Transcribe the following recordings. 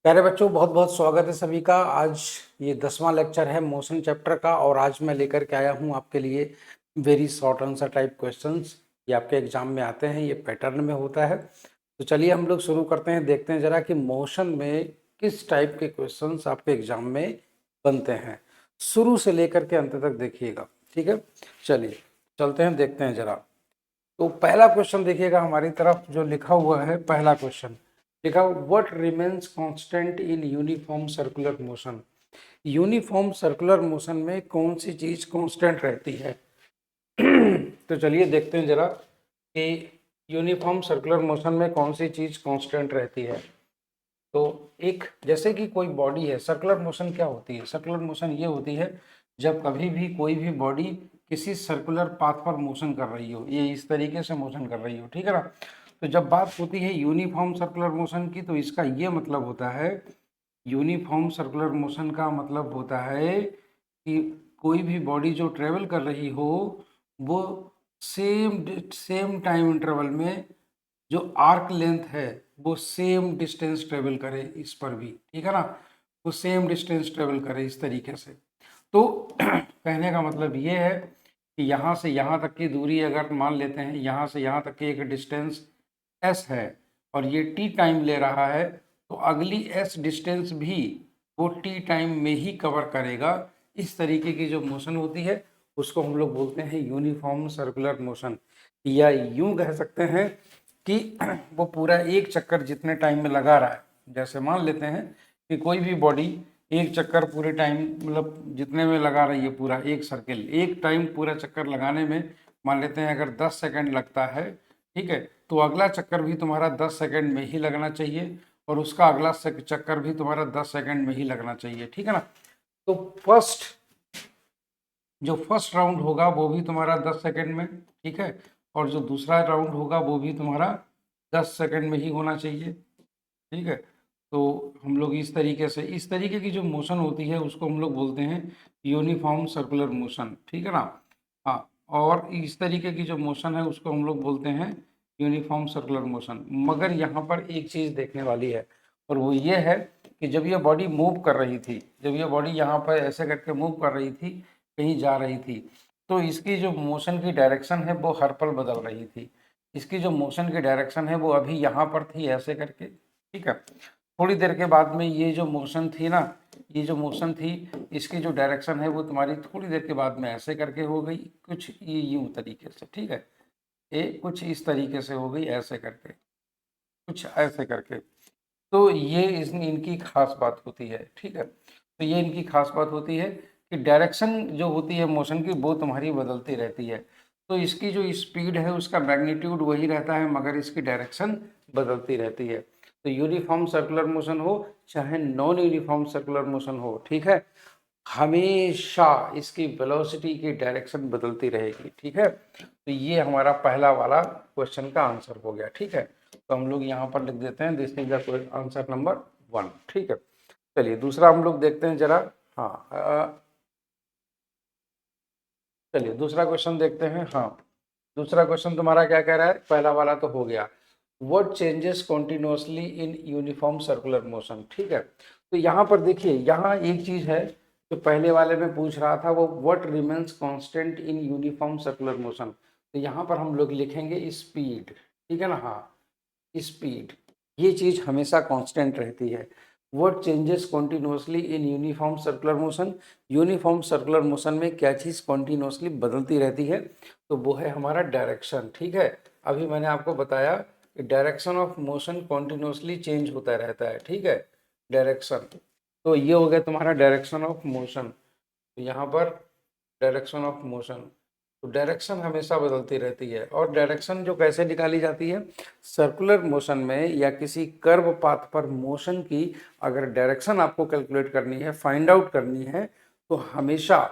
प्यारे बच्चों, बहुत बहुत स्वागत है सभी का। आज ये 10वां लेक्चर है मोशन चैप्टर का और आज मैं लेकर के आया हूँ आपके लिए very short answer type questions. ये आपके एग्जाम में आते हैं, ये पैटर्न में होता है। तो चलिए हम लोग शुरू करते हैं, देखते हैं जरा कि मोशन में किस टाइप के क्वेश्चंस आपके एग्जाम में बनते हैं। शुरू से लेकर के अंत तक देखिएगा, ठीक है। चलिए चलते हैं, देखते हैं जरा। तो पहला क्वेश्चन देखिएगा हमारी तरफ जो लिखा हुआ है। पहला क्वेश्चन लिखा, what remains constant in uniform circular motion. Uniform circular motion में कौन सी चीज कांस्टेंट रहती है? तो चलिए देखते हैं जरा कि यूनिफॉर्म सर्कुलर मोशन में कौन सी चीज कांस्टेंट रहती है। तो एक जैसे कि कोई बॉडी है, सर्कुलर मोशन क्या होती है? सर्कुलर मोशन ये होती है जब कभी भी कोई भी बॉडी किसी सर्कुलर पाथ पर मोशन कर रही हो, ये इस तरीके से मोशन कर रही हो, ठीक है ना। तो जब बात होती है यूनिफॉर्म सर्कुलर मोशन की, तो इसका ये मतलब होता है, यूनिफॉर्म सर्कुलर मोशन का मतलब होता है कि कोई भी बॉडी जो ट्रेवल कर रही हो वो सेम टाइम इंटरवल में जो आर्क लेंथ है वो सेम डिस्टेंस ट्रेवल करे इस पर भी, ठीक है ना। वो सेम डिस्टेंस ट्रेवल करे इस तरीके से। तो कहने का मतलब ये है कि यहाँ से यहाँ तक की दूरी अगर मान लेते हैं, यहाँ से यहाँ तक की एक डिस्टेंस s है और ये t टाइम ले रहा है, तो अगली s डिस्टेंस भी वो t टाइम में ही कवर करेगा। इस तरीके की जो मोशन होती है उसको हम लोग बोलते हैं यूनिफॉर्म सर्कुलर मोशन, या यूं कह सकते हैं कि वो पूरा एक चक्कर जितने टाइम में लगा रहा है। जैसे मान लेते हैं कि कोई भी बॉडी एक चक्कर पूरे टाइम मतलब जितने में लगा रही है, पूरा एक सर्किल एक टाइम पूरा चक्कर लगाने में मान लेते हैं अगर 10 सेकंड लगता है, ठीक है, तो अगला चक्कर भी तुम्हारा 10 सेकंड में ही लगना चाहिए और उसका अगला चक्कर भी तुम्हारा 10 सेकंड में ही लगना चाहिए, ठीक है ना। तो जो फर्स्ट राउंड होगा वो भी तुम्हारा 10 सेकंड में, ठीक है, और जो दूसरा राउंड होगा वो भी तुम्हारा 10 सेकंड में ही होना चाहिए, ठीक है। तो हम लोग इस तरीके से, इस तरीके की जो मोशन होती है उसको हम लोग बोलते हैं यूनिफॉर्म सर्कुलर मोशन, ठीक है ना। हाँ, और इस तरीके की जो मोशन है उसको हम लोग बोलते हैं यूनिफॉर्म सर्कुलर मोशन। मगर यहाँ पर एक चीज़ देखने वाली है और वो ये है कि जब ये बॉडी मूव कर रही थी, जब ये बॉडी यहाँ पर ऐसे करके मूव कर रही थी, कहीं जा रही थी, तो इसकी जो मोशन की डायरेक्शन है वो हर पल बदल रही थी। इसकी जो मोशन की डायरेक्शन है वो अभी यहाँ पर थी ऐसे करके, ठीक है। थोड़ी देर के बाद में ये जो मोशन थी ना, ये जो मोशन थी इसकी जो डायरेक्शन है वो तुम्हारी थोड़ी देर के बाद में ऐसे करके हो गई, कुछ ये यूं तरीके से, ठीक है, ये कुछ इस तरीके से हो गई ऐसे करके, कुछ ऐसे करके। तो ये इनकी खास बात होती है, ठीक है। तो ये इनकी खास बात होती है कि डायरेक्शन जो होती है मोशन की वो तुम्हारी बदलती रहती है। तो इसकी जो स्पीड है उसका मैग्नीट्यूड वही रहता है मगर इसकी डायरेक्शन बदलती रहती है। तो यूनिफॉर्म सर्कुलर मोशन हो चाहे नॉन यूनिफॉर्म सर्कुलर मोशन हो, ठीक है, हमेशा इसकी वेलोसिटी की डायरेक्शन बदलती रहेगी, ठीक है। तो ये हमारा पहला वाला क्वेश्चन का आंसर हो गया, ठीक है। तो हम लोग यहाँ पर लिख देते हैं this is the answer number 1, ठीक है। चलिए दूसरा हम लोग देखते हैं जरा। हाँ, चलिए दूसरा क्वेश्चन देखते हैं। हाँ, दूसरा क्वेश्चन तुम्हारा क्या कह रहा है? पहला वाला तो हो गया, what changes continuously in uniform circular motion, ठीक है। तो यहाँ पर देखिए, यहाँ एक चीज है जो पहले वाले में पूछ रहा था, वो what remains constant in uniform circular motion. तो यहाँ पर हम लोग लिखेंगे स्पीड, ठीक है ना। हाँ, स्पीड ये चीज हमेशा कांस्टेंट रहती है। What changes continuously in uniform circular motion, uniform circular motion में क्या चीज कॉन्टिन्यूसली बदलती रहती है? तो वो है हमारा डायरेक्शन, ठीक है। अभी मैंने आपको बताया कि direction of motion continuously change होता रहता है, ठीक है, डायरेक्शन। तो ये हो गया तुम्हारा डायरेक्शन ऑफ मोशन। तो यहाँ पर डायरेक्शन ऑफ मोशन, तो डायरेक्शन हमेशा बदलती रहती है। और डायरेक्शन जो कैसे निकाली जाती है, सर्कुलर मोशन में या किसी कर्व पाथ पर मोशन की अगर डायरेक्शन आपको कैलकुलेट करनी है, फाइंड आउट करनी है, तो हमेशा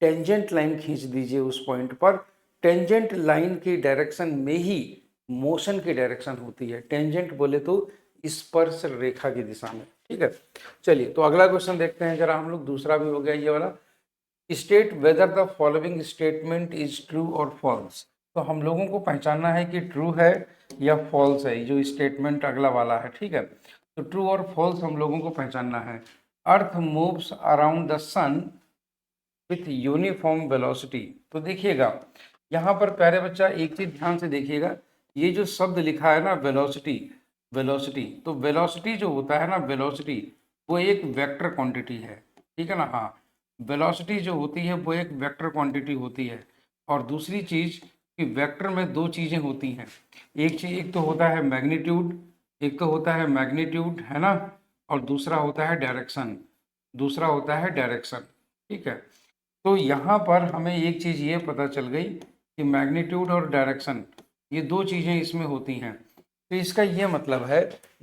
टेंजेंट लाइन खींच दीजिए उस पॉइंट पर। टेंजेंट लाइन की डायरेक्शन में ही मोशन की डायरेक्शन होती है। टेंजेंट बोले तो स्पर्श रेखा की दिशा में, ठीक है। चलिए तो अगला क्वेश्चन देखते हैं जरा हम लोग, दूसरा भी हो गया ये वाला। State whether the following statement is true और फॉल्स। तो हम लोगों को पहचानना है कि ट्रू है या फॉल्स है जो स्टेटमेंट अगला वाला है, ठीक है। तो ट्रू और फॉल्स हम लोगों को पहचानना है। Earth moves around the sun with uniform velocity. तो देखिएगा यहाँ पर प्यारे बच्चा एक चीज ध्यान से देखिएगा, ये जो शब्द लिखा है ना वेलोसिटी, वेलोसिटी, तो वेलोसिटी जो होता है ना, वेलोसिटी वो एक वेक्टर क्वांटिटी है, ठीक है ना। हाँ, वेलोसिटी जो होती है वो एक वेक्टर क्वांटिटी होती है। और दूसरी चीज कि वेक्टर में दो चीजें होती हैं, एक चीज, एक तो होता है मैग्नीट्यूड, एक तो होता है मैग्नीट्यूड, है ना, और दूसरा होता है डायरेक्शन, दूसरा होता है डायरेक्शन, ठीक है। तो यहाँ पर हमें एक चीज ये पता चल गई कि मैग्नीट्यूड और डायरेक्शन ये दो चीजें इसमें होती हैं। तो इसका ये मतलब है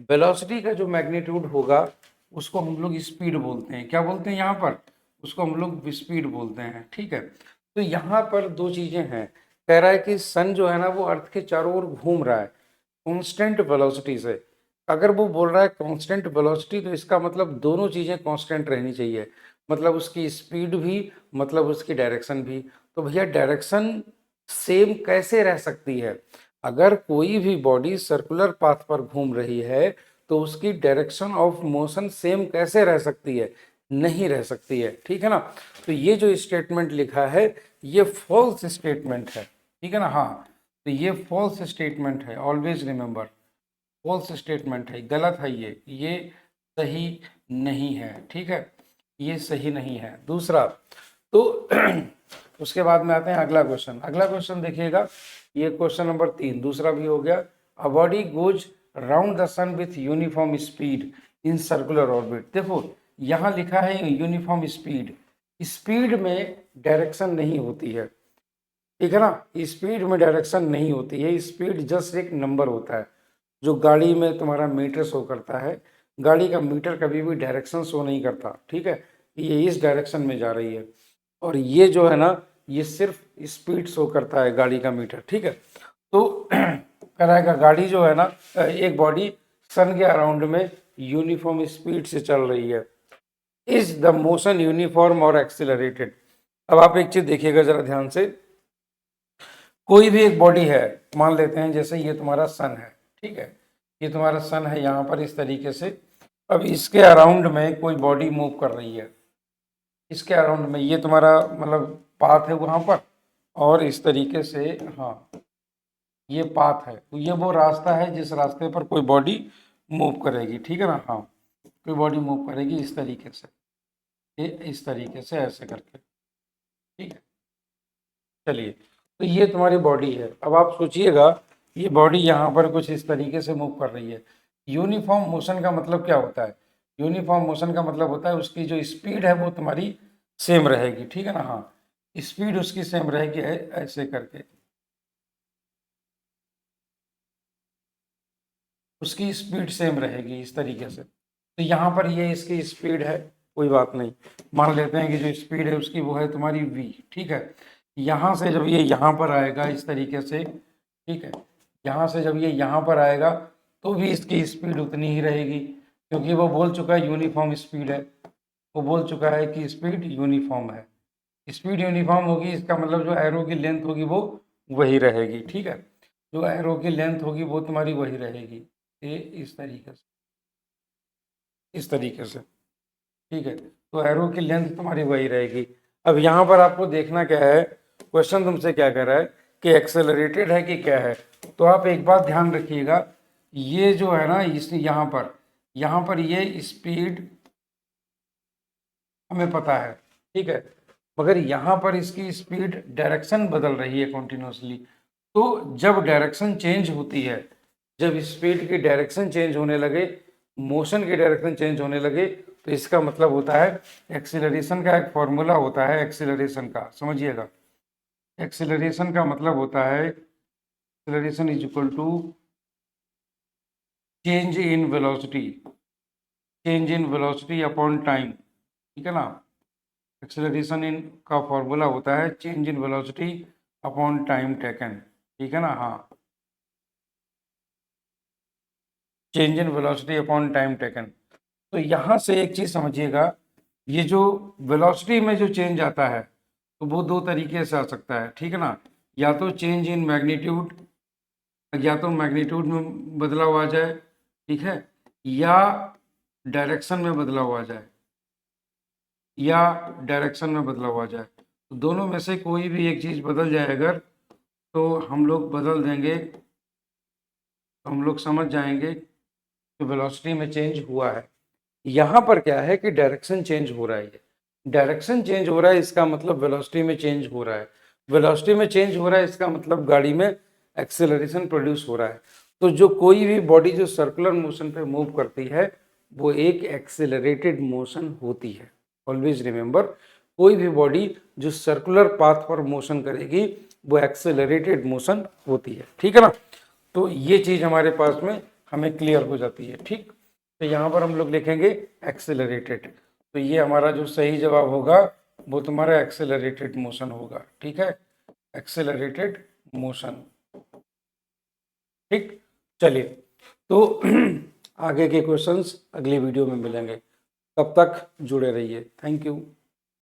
वेलोसिटी का जो मैग्नीट्यूड होगा उसको हम लोग स्पीड बोलते हैं। क्या बोलते हैं यहाँ पर? उसको हम लोग स्पीड बोलते हैं, ठीक है। तो यहाँ पर दो चीजें हैं, कह रहा है कि सन जो है ना वो अर्थ के चारों ओर घूम रहा है कांस्टेंट वेलोसिटी से। अगर वो बोल रहा है कांस्टेंट वेलोसिटी तो इसका मतलब दोनों चीजें कांस्टेंट रहनी चाहिए, मतलब उसकी स्पीड भी, मतलब उसकी डायरेक्शन भी। तो भैया डायरेक्शन सेम कैसे रह सकती है? अगर कोई भी बॉडी सर्कुलर पाथ पर घूम रही है तो उसकी डायरेक्शन ऑफ मोशन सेम कैसे रह सकती है? नहीं रह सकती है, ठीक है ना। तो ये जो स्टेटमेंट लिखा है ये फॉल्स स्टेटमेंट है, ठीक है ना। हाँ, तो ये फॉल्स स्टेटमेंट है, ऑलवेज रिमेंबर, फॉल्स स्टेटमेंट है, गलत है, ये सही नहीं है, ठीक है, ये सही नहीं है। दूसरा तो उसके बाद में आते हैं अगला क्वेश्चन। अगला क्वेश्चन देखिएगा, ये क्वेश्चन नंबर 3, दूसरा भी हो गया। A body goes round the sun with uniform speed in circular orbit. देखो यहाँ लिखा है यूनिफॉर्म स्पीड, स्पीड में डायरेक्शन नहीं होती है, ठीक है ना, स्पीड में डायरेक्शन नहीं होती है, स्पीड जस्ट एक नंबर होता है जो गाड़ी में तुम्हारा मीटर शो करता है। गाड़ी का मीटर कभी भी डायरेक्शन शो नहीं करता, ठीक है, ये इस डायरेक्शन में जा रही है, और ये जो है ना ये सिर्फ स्पीड शो करता है गाड़ी का मीटर, ठीक है। तो कराएगा गाड़ी जो है ना, एक बॉडी सन के अराउंड में यूनिफॉर्म स्पीड से चल रही है। इज द मोशन यूनिफॉर्म और एक्सिलरेटेड? अब आप एक चीज देखिएगा जरा ध्यान से, कोई भी एक बॉडी है, मान लेते हैं जैसे ये तुम्हारा सन है, ठीक है, ये तुम्हारा सन है यहाँ पर इस तरीके से। अब इसके अराउंड में कोई बॉडी मूव कर रही है, इसके अराउंड में ये तुम्हारा मतलब पाथ है वहाँ पर, और इस तरीके से, हाँ ये पाथ है, तो ये वो रास्ता है जिस रास्ते पर कोई बॉडी मूव करेगी, ठीक है ना। हाँ, कोई बॉडी मूव करेगी इस तरीके से, ये इस तरीके से ऐसे करके, ठीक है। चलिए, तो ये तुम्हारी बॉडी है। अब आप सोचिएगा ये बॉडी यहाँ पर कुछ इस तरीके से मूव कर रही है। यूनिफॉर्म मोशन का मतलब क्या होता है? यूनिफॉर्म मोशन का मतलब होता है उसकी जो स्पीड है वो तुम्हारी सेम रहेगी, ठीक है ना। हाँ, स्पीड उसकी सेम रहेगी, ऐसे करके उसकी स्पीड सेम रहेगी इस तरीके से। तो यहाँ पर ये इसकी स्पीड है, कोई बात नहीं, मान लेते हैं कि जो स्पीड है उसकी वो है तुम्हारी v, ठीक है। यहाँ से जब ये यहाँ पर आएगा इस तरीके से, ठीक है, यहाँ से जब ये यहाँ पर आएगा तो भी इसकी स्पीड उतनी ही रहेगी, क्योंकि वो बोल चुका है यूनिफॉर्म स्पीड है, वो बोल चुका है कि स्पीड यूनिफॉर्म है। स्पीड यूनिफॉर्म होगी इसका मतलब जो एरो की लेंथ होगी वो वही रहेगी, ठीक है, जो एरो की लेंथ होगी वो तुम्हारी वही रहेगी, ये इस तरीके से, इस तरीके से, ठीक है। तो एरो की लेंथ तुम्हारी वही रहेगी। अब यहाँ पर आपको देखना क्या है, क्वेश्चन तुमसे क्या कह रहा है कि एक्सेलरेटेड है कि क्या है। तो आप एक बात ध्यान रखिएगा, ये जो है ना इस यहाँ पर ये स्पीड हमें पता है, ठीक है, मगर यहाँ पर इसकी स्पीड डायरेक्शन बदल रही है कॉन्टिन्यूसली। तो जब डायरेक्शन चेंज होती है, जब स्पीड की डायरेक्शन चेंज होने लगे, मोशन की डायरेक्शन चेंज होने लगे, तो इसका मतलब होता है एक्सीलरेशन का एक फॉर्मूला होता है एक्सीलरेशन का, समझिएगा। एक्सीलरेशन का मतलब होता है acceleration is equal to change in velocity, change in velocity upon time, ठीक है ना। एक्सेलरेशन इन का फॉर्मूला होता है change in velocity upon time taken, ठीक है ना। हाँ, change in velocity upon time taken. तो यहाँ से एक चीज समझिएगा, ये जो वेलोसिटी में जो चेंज आता है तो वो दो तरीके से आ सकता है, ठीक है ना। या तो चेंज इन मैग्नीट्यूड, या तो मैग्नीट्यूड में बदलाव आ जाए, ठीक है, या डायरेक्शन में बदलाव आ जाए, या डायरेक्शन में बदलाव आ जाए, तो दोनों में से कोई भी एक चीज बदल जाए अगर, तो हम लोग बदल देंगे, तो हम लोग समझ जाएंगे कि वेलोसिटी में चेंज हुआ है। यहाँ पर क्या है कि डायरेक्शन चेंज हो रहा है, डायरेक्शन चेंज हो रहा है, इसका मतलब वेलोसिटी में चेंज हो रहा है, वेलोसिटी में चेंज हो रहा है, इसका मतलब गाड़ी में एक्सेलरेशन प्रोड्यूस हो रहा है। तो जो कोई भी बॉडी जो सर्कुलर मोशन पे मूव करती है वो एक एक्सेलरेटेड मोशन होती है। ऑलवेज रिमेंबर, कोई भी बॉडी जो सर्कुलर पाथ पर मोशन करेगी वो एक्सेलरेटेड मोशन होती है। ठीक है ना, तो ये चीज हमारे पास में हमें क्लियर हो जाती है। ठीक, तो यहाँ पर हम लोग लिखेंगे एक्सेलरेटेड, तो ये हमारा जो सही जवाब होगा वो तुम्हारा एक्सेलरेटेड मोशन होगा। ठीक है, एक्सेलरेटेड मोशन। ठीक, चलिए, तो आगे के क्वेश्चंस अगली वीडियो में मिलेंगे, तब तक जुड़े रहिए। Thank you.